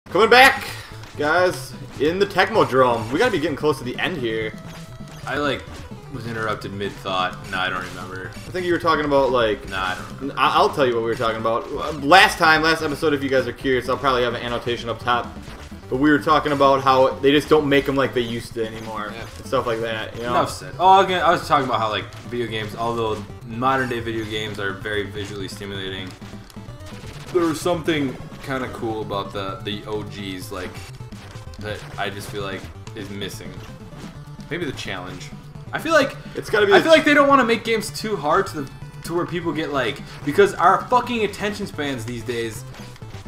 Coming back, guys, in the Technodrome. We gotta be getting close to the end here. I was interrupted mid-thought. Nah, I don't remember. I think you were talking about Nah, I don't remember. I'll tell you what we were talking about. Last episode, if you guys are curious, I'll probably have an annotation up top. But we were talking about how they just don't make them like they used to anymore. Yeah. And stuff like that, you know? Enough said. Oh, again, I was talking about how, video games, although modern-day video games are very visually stimulating, there was something kind of cool about the OGs, that I just feel like is missing. Maybe the challenge. I feel like it's gotta be. I feel like they don't want to make games too hard to where people get because our fucking attention spans these days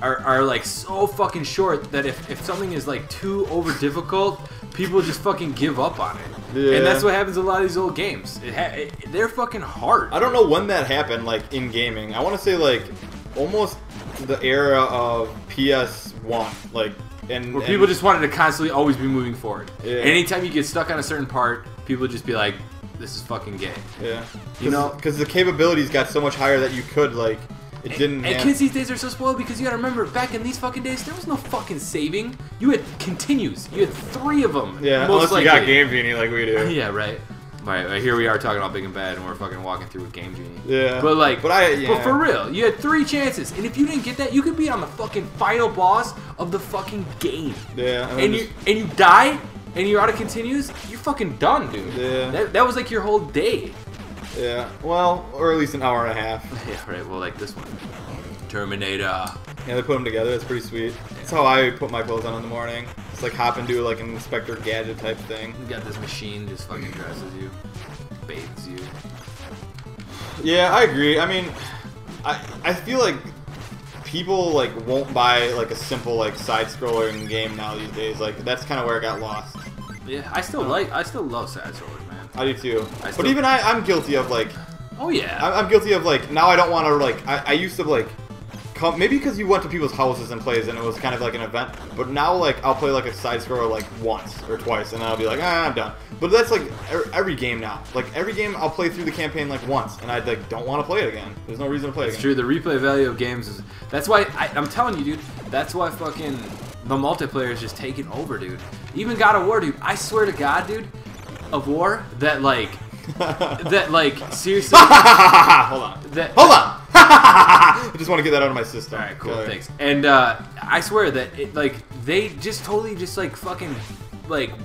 are so fucking short that if something is too over difficult, people just fucking give up on it. Yeah. And that's what happens in a lot of these old games. They're fucking hard. I don't know when that happened, in gaming. I want to say almost the era of PS1, where people just wanted to constantly always be moving forward. Yeah. And anytime you get stuck on a certain part, people would just be like, "This is fucking gay." Yeah. You know, because the capabilities got so much higher that you could it didn't. And kids these days are so spoiled because you gotta remember, back in these fucking days, there was no fucking saving. You had continues. You had 3 of them. Yeah, unless you got Game Genie like we do. Yeah, right. Right, here we are talking about Big and Bad, and we're fucking walking through with Game Genie. Yeah. But but for real, you had 3 chances, and if you didn't get that, you could be on the fucking final boss of the fucking game. Yeah. And you die, and you're out of continues. You're fucking done, dude. Yeah. That was your whole day. Yeah. Well, or at least an hour and a half. Yeah. Right. Well, this one, Terminator. Yeah, they put them together. It's pretty sweet. That's how I put my clothes on in the morning. It's hop and do an Inspector Gadget type thing. You got this machine just fucking dresses you, bathes you. Yeah, I agree. I mean, I feel like people won't buy a simple side-scrolling game now these days. That's kind of where it got lost. Yeah, I still love side scrollers, man. I do too. But even I'm guilty of Oh yeah. I'm guilty of now I don't want to I used to maybe because you went to people's houses and plays and it was kind of an event, but now I'll play a side scroller once or twice and then I'll be I'm done. But that's every game now. Every game I'll play through the campaign once and I don't want to play it again. There's no reason to play it again. It's true. The replay value of games is that's why I'm telling you, dude. That's why fucking the multiplayer is just taking over, dude. Even God of War, dude. I swear to God, dude, of War that seriously. Hold on. Hold on. I just want to get that out of my system. All right, cool, thanks. And I swear that they just totally fucking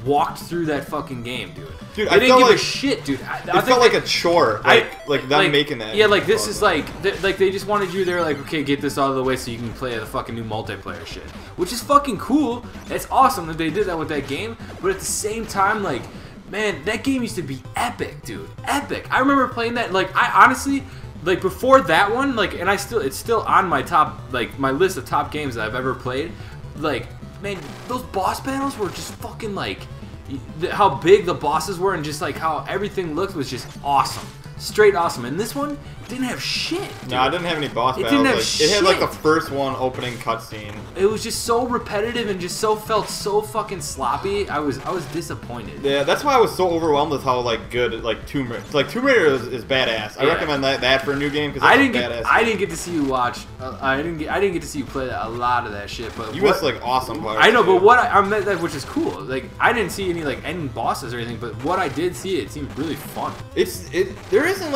walked through that fucking game, dude. Dude, they didn't give a shit, dude. It felt like a chore, them making that. Yeah, this is they just wanted you there, okay, get this out of the way so you can play the fucking new multiplayer shit, which is fucking cool. It's awesome that they did that with that game, but at the same time, man, that game used to be epic, dude. Epic. I remember playing that. I honestly. Before that one, and it's still on my top, my list of top games that I've ever played. Man, those boss battles were just fucking how big the bosses were and just how everything looked was just awesome. Straight awesome. And this one didn't have shit, dude. No, it didn't have any boss battles. It didn't have shit. It had the first one opening cutscene. It was just so repetitive and just felt so fucking sloppy. I was disappointed. Yeah, that's why I was so overwhelmed with how good Tomb Raider. Tomb Raider is badass. I recommend that for a new game because badass. I didn't get to see you watch. I didn't get to see you play a lot of that shit. But you missed awesome parts. I know, but what which is cool. I didn't see any end bosses or anything, but what I did see, it seemed really fun. There isn't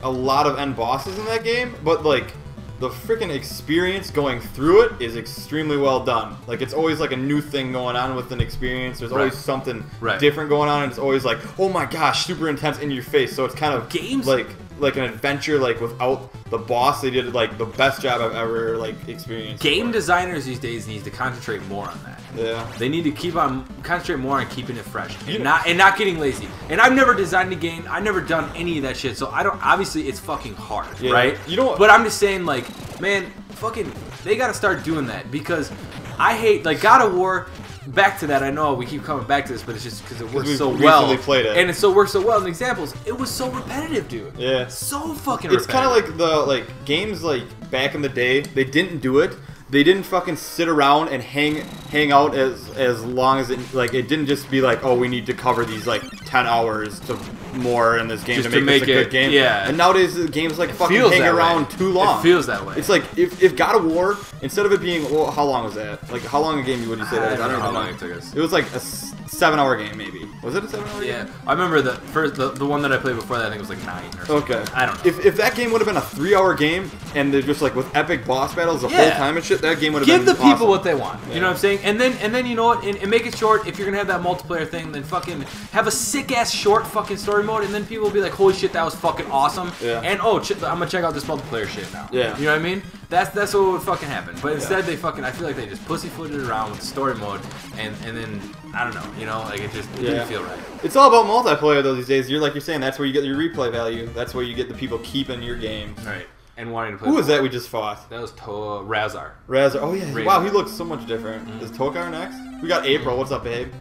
a lot of end bosses in that game, but the freaking experience going through it is extremely well done. It's always a new thing going on with an experience. There's always something different going on, and it's always oh my gosh, super intense in your face. So it's kind of games like an adventure without the boss. They did the best job I've ever experienced. Game designers these days need to concentrate more on that. Yeah. They need to concentrate more on keeping it fresh and not getting lazy. And I've never designed a game. I've never done any of that shit. So I don't. Obviously, it's fucking hard, right? But I'm just saying, man, fucking, they gotta start doing that because I hate God of War. Back to that, I know we keep coming back to this, but it's just because it works so well. Played it. And it so works so well in the examples. It was so repetitive, dude. Yeah. So fucking repetitive. It's kind of the games back in the day, they didn't do it. they didn't fucking sit around and hang out as long as it, like, it didn't just be like, oh, we need to cover these like 10 hours to more in this game Just to make this a good game. Yeah. And nowadays the game's like fucking hang around too long. It feels that way. It's like if God of War, instead of it being, well, how long was that? Like, how long a game would you say that was? I don't know how long it took us. It was like a 7-hour game, maybe. Was it a 7-hour game? Yeah, I remember the one that I played before that. I think it was like 9 or something. Okay. I don't know. If that game would have been a 3-hour game and they're just like with epic boss battles the whole time and shit, that game would have been Give the people awesome. what they want. You know what I'm saying? And then you know what? And make it short. If you're gonna have that multiplayer thing, then fucking have a sick ass short fucking story mode, and then people will be like, holy shit, that was fucking awesome. Yeah. And oh, I'm gonna check out this multiplayer shit now. Yeah. You know what I mean? That's what would fucking happen. But instead they fucking, I feel like they just pussyfooted around with story mode, and then I don't know. You know, like it didn't feel right. It's all about multiplayer though these days. You're saying that's where you get your replay value. That's where you get the people keeping your game. Right. And wanting to play. Who was that we just fought? That was Razar. Razar. Oh yeah. Razor. Wow, he looks so much different. Is Tokar next? We got April. What's up, babe?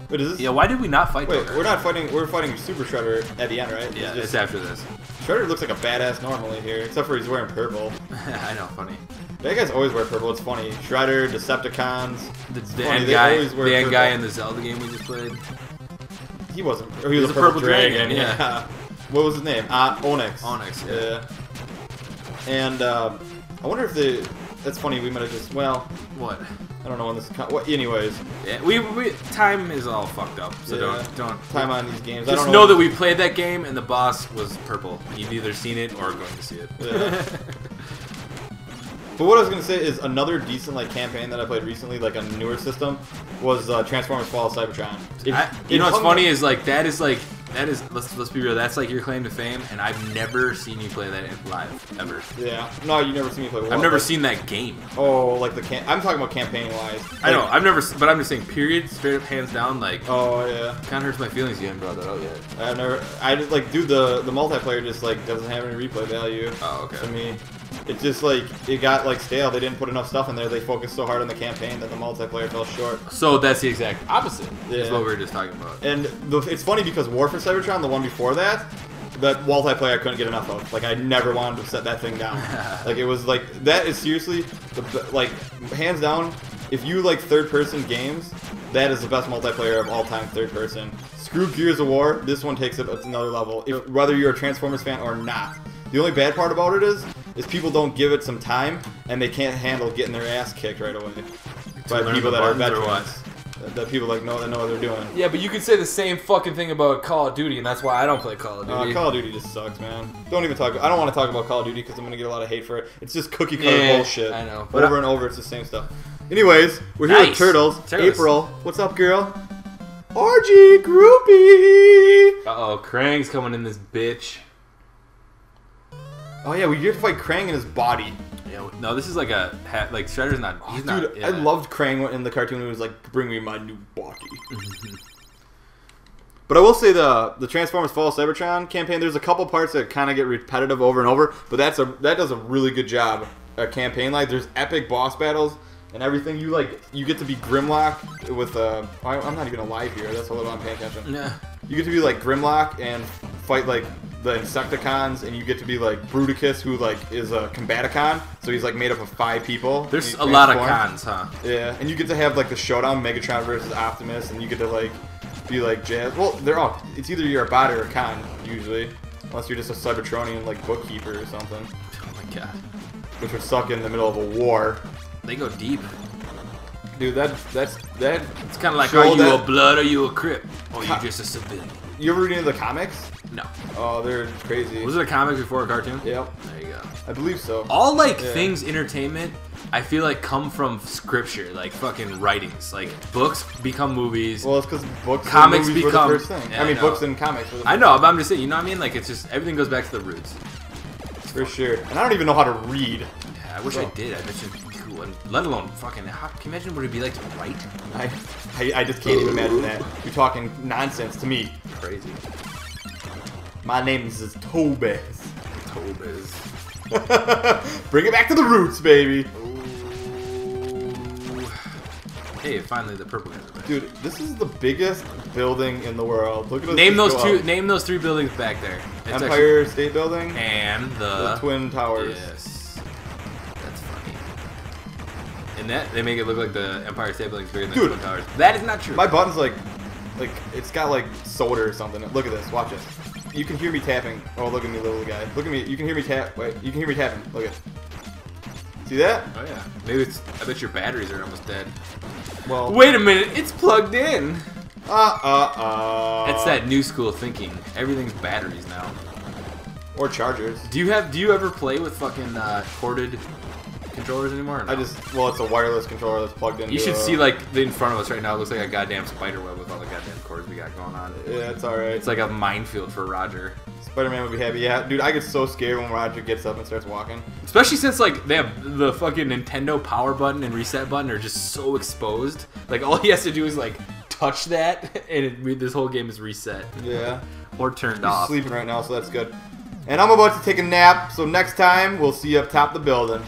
Wait, is this? Yeah. Why did we not fight? Wait, Tokar? we're not fighting. We're fighting Super Shredder at the end, right? Yeah, it's after this. Shredder looks like a badass normally here, except for he's wearing purple. I know, funny. That guy's always wear purple. It's funny. Shredder, Decepticons. The end guy in the Zelda game we just played. He wasn't. Or he was a purple dragon. Yeah. What was his name? Onyx. Onyx. Yeah. And I wonder if that's funny. We might have just What? I don't know when this. Anyways. Yeah. We time is all fucked up. So don't time on these games. Just know that we played that game and the boss was purple. You've either seen it or going to see it. Yeah. But what I was gonna say is another decent like campaign that I played recently, like a newer system, was Transformers: Fall of Cybertron. You know what's funny is that is let's be real, that's like your claim to fame, and I've never seen you play that live ever. Yeah, no, you never seen me play. I've never seen that game. Oh, like I'm talking about campaign wise. I know, I've never, but I'm just saying, period, straight up, hands down, like. Oh yeah. Kind of hurts my feelings you haven't brought that out yet. I just like, dude, the multiplayer just like doesn't have any replay value. Oh, okay. To me. It's just like, it got like stale. They didn't put enough stuff in there. They focused so hard on the campaign that the multiplayer fell short. So that's the exact opposite. Yeah. Is what we were just talking about. And it's funny because War for Cybertron, the one before that multiplayer I couldn't get enough of. Like, I never wanted to set that thing down. Like, it was like, that is seriously, like, hands down, if you like third-person games, that is the best multiplayer of all time, third-person. Screw Gears of War, this one takes it to another level, whether you're a Transformers fan or not. The only bad part about it is people don't give it some time, and they can't handle getting their ass kicked right away by people that are veterans. That people like know what they're doing. Yeah, but you could say the same fucking thing about Call of Duty, and that's why I don't play Call of Duty. Call of Duty just sucks, man. Don't even talk. I don't want to talk about Call of Duty because I'm gonna get a lot of hate for it. It's just cookie cutter bullshit. I know. Over and over, it's the same stuff. Anyways, we're here with Turtles. April, what's up, girl? RG groupie. Uh-oh, Krang's coming in this bitch. Oh yeah, we get to fight Krang in his body. Yeah, no, this is like like Shredder's not. He's dude, not. Yeah. I loved Krang in the cartoon. He was like, "Bring me my new body." But I will say the Transformers: Fall of Cybertron campaign. There's a couple parts that kind of get repetitive over and over, but that does a really good job. A campaign like there's epic boss battles and everything. You get to be Grimlock with I'm not even alive here. That's a little I'm paying attention. Yeah. You get to be like Grimlock and fight like the Insecticons, and you get to be like Bruticus, who like is a Combaticon, so he's like made up of 5 people. There's a lot of cons, huh? Yeah, and you get to have like the showdown, Megatron versus Optimus, and you get to like be like Jazz. Well, it's either you're a bot or a con usually, unless you're just a Cybertronian like bookkeeper or something. Oh my god. Which would suck in the middle of a war. They go deep. Dude, that's It's kind of like, are you a blood or you a crip? Or you just a civilian? You ever read any of the comics? No. Oh, they're crazy. Was it a comic before a cartoon? Yep. There you go. I believe so. All things entertainment, I feel like come from scripture, like fucking writings. Like books become movies. Well, it's because books comics and movies become were the first thing. Yeah, I mean, books and comics were the first I know, but I'm just saying, you know what I mean? Like, it's just, everything goes back to the roots. For sure. And I don't even know how to read. Yeah, I wish I did. I bet you'd be cool. And let alone fucking, can you imagine what it'd be like to write? I just can't even imagine that. You're talking nonsense to me. Crazy. My name is Tobez. Tobez. Bring it back to the roots, baby. Ooh. Hey, finally the purple guys are back. Dude, this is the biggest building in the world. Look at us. Name those 3 buildings back there. It's Empire State Building and the Twin Towers. Yes. That's funny. And that they make it look like the Empire State Building's bigger than Dude. the Twin Towers. That is not true. My button's like it's got like soda or something. Look at this. Watch it. You can hear me tapping. Oh, look at me, little guy. Look at me. You can hear me tap. Wait, you can hear me tapping. Look at. See that? Oh yeah. Maybe it's. I bet your batteries are almost dead. Well. Wait a minute. It's plugged in. That's that new school thinking. Everything's batteries now. Or chargers. Do you ever play with fucking corded controllers anymore? Or no? Well, it's a wireless controller that's plugged in. You should see like in front of us right now. It looks like a goddamn spider web with all the goddamn cords we got going on. Yeah, it's all right. It's like a minefield for Roger. Spider-Man would be happy. Yeah, dude, I get so scared when Roger gets up and starts walking. Especially since like they have the fucking Nintendo power button and reset button are just so exposed. Like all he has to do is like touch that, and this whole game is reset. Yeah. Or turned He's off. sleeping right now, so that's good. And I'm about to take a nap, so next time we'll see you up top of the building.